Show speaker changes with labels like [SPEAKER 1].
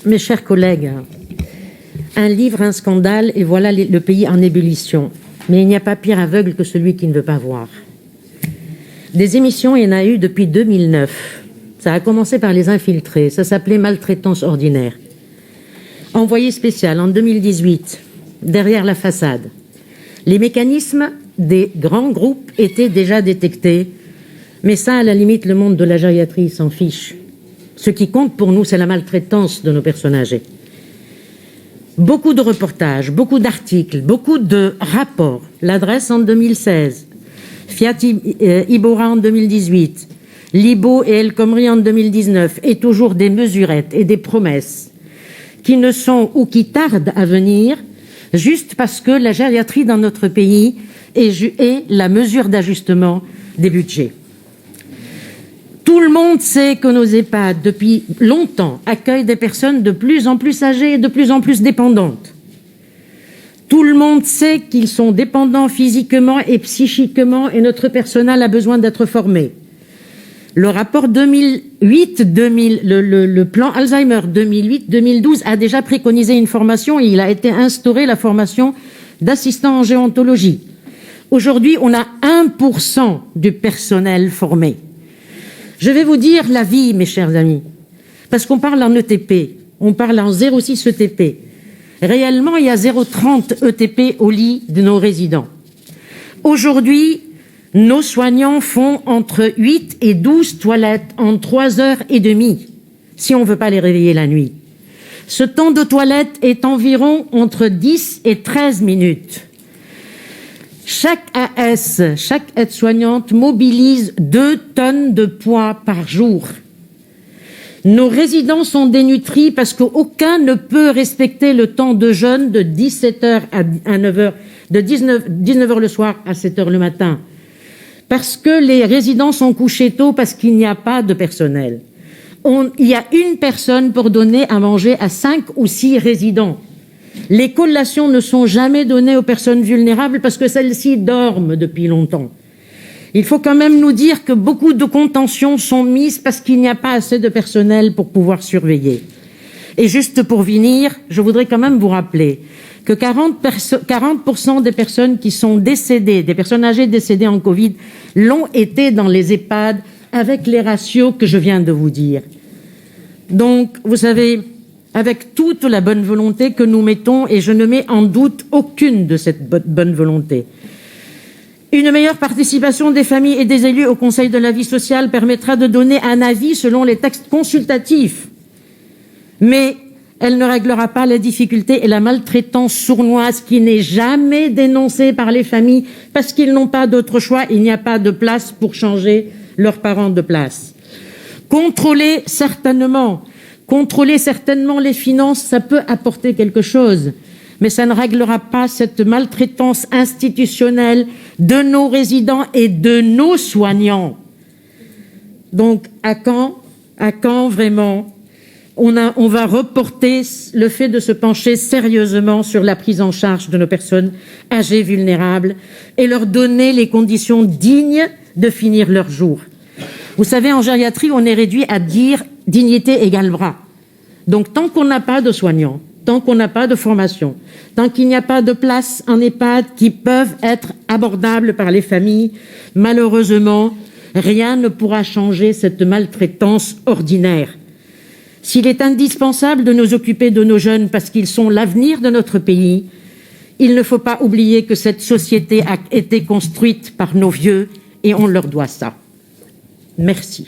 [SPEAKER 1] Mes chers collègues, un livre, un scandale, et voilà le pays en ébullition. Mais il n'y a pas pire aveugle que celui qui ne veut pas voir. Des émissions, il y en a eu depuis 2009. Ça a commencé par Les Infiltrés, ça s'appelait Maltraitance ordinaire. Envoyé spécial en 2018, Derrière la façade. Les mécanismes des grands groupes étaient déjà détectés, mais ça, à la limite, le monde de la gériatrie s'en fiche. Ce qui compte pour nous, c'est la maltraitance de nos personnes âgées. Beaucoup de reportages, beaucoup d'articles, beaucoup de rapports. L'adresse en 2016, Fiat Ibora en 2018, Libo et El Khomri en 2019, et toujours des mesurettes et des promesses qui ne sont ou qui tardent à venir, juste parce que la gériatrie dans notre pays est la mesure d'ajustement des budgets. Tout le monde sait que nos EHPAD, depuis longtemps, accueillent des personnes de plus en plus âgées et de plus en plus dépendantes. Tout le monde sait qu'ils sont dépendants physiquement et psychiquement et notre personnel a besoin d'être formé. Le rapport 2008, le plan Alzheimer 2008-2012 a déjà préconisé une formation et il a été instauré la formation d'assistants en géontologie. Aujourd'hui, on a 1% du personnel formé. Je vais vous dire la vie, mes chers amis, parce qu'on parle en ETP, on parle en 0,6 ETP. Réellement, il y a 0,30 ETP au lit de nos résidents. Aujourd'hui, nos soignants font entre 8 et 12 toilettes en 3h30, si on ne veut pas les réveiller la nuit. Ce temps de toilette est environ entre 10 et 13 minutes. Chaque AS, chaque aide-soignante mobilise 2 tonnes de poids par jour. Nos résidents sont dénutris parce qu'aucun ne peut respecter le temps de jeûne de 17h à 9h, de 19h le soir à 7h le matin. Parce que les résidents sont couchés tôt parce qu'il n'y a pas de personnel. Il y a une personne pour donner à manger à 5 ou 6 résidents. Les collations ne sont jamais données aux personnes vulnérables parce que celles-ci dorment depuis longtemps. Il faut quand même nous dire que beaucoup de contentions sont mises parce qu'il n'y a pas assez de personnel pour pouvoir surveiller. Et juste pour finir, je voudrais quand même vous rappeler que 40% des personnes qui sont décédées, des personnes âgées décédées en Covid, l'ont été dans les EHPAD avec les ratios que je viens de vous dire. Donc, vous savez, avec toute la bonne volonté que nous mettons, et je ne mets en doute aucune de cette bonne volonté. Une meilleure participation des familles et des élus au Conseil de la vie sociale permettra de donner un avis selon les textes consultatifs. Mais elle ne réglera pas la difficulté et la maltraitance sournoise qui n'est jamais dénoncée par les familles parce qu'ils n'ont pas d'autre choix, il n'y a pas de place pour changer leurs parents de place. Contrôler certainement les finances, ça peut apporter quelque chose, mais ça ne réglera pas cette maltraitance institutionnelle de nos résidents et de nos soignants. Donc, à quand vraiment on va reporter le fait de se pencher sérieusement sur la prise en charge de nos personnes âgées vulnérables et leur donner les conditions dignes de finir leur jour. Vous savez, en gériatrie, on est réduit à dire dignité égale bras. Donc, tant qu'on n'a pas de soignants, tant qu'on n'a pas de formation, tant qu'il n'y a pas de place en EHPAD qui peuvent être abordables par les familles, malheureusement, rien ne pourra changer cette maltraitance ordinaire. S'il est indispensable de nous occuper de nos jeunes parce qu'ils sont l'avenir de notre pays, il ne faut pas oublier que cette société a été construite par nos vieux et on leur doit ça. Merci.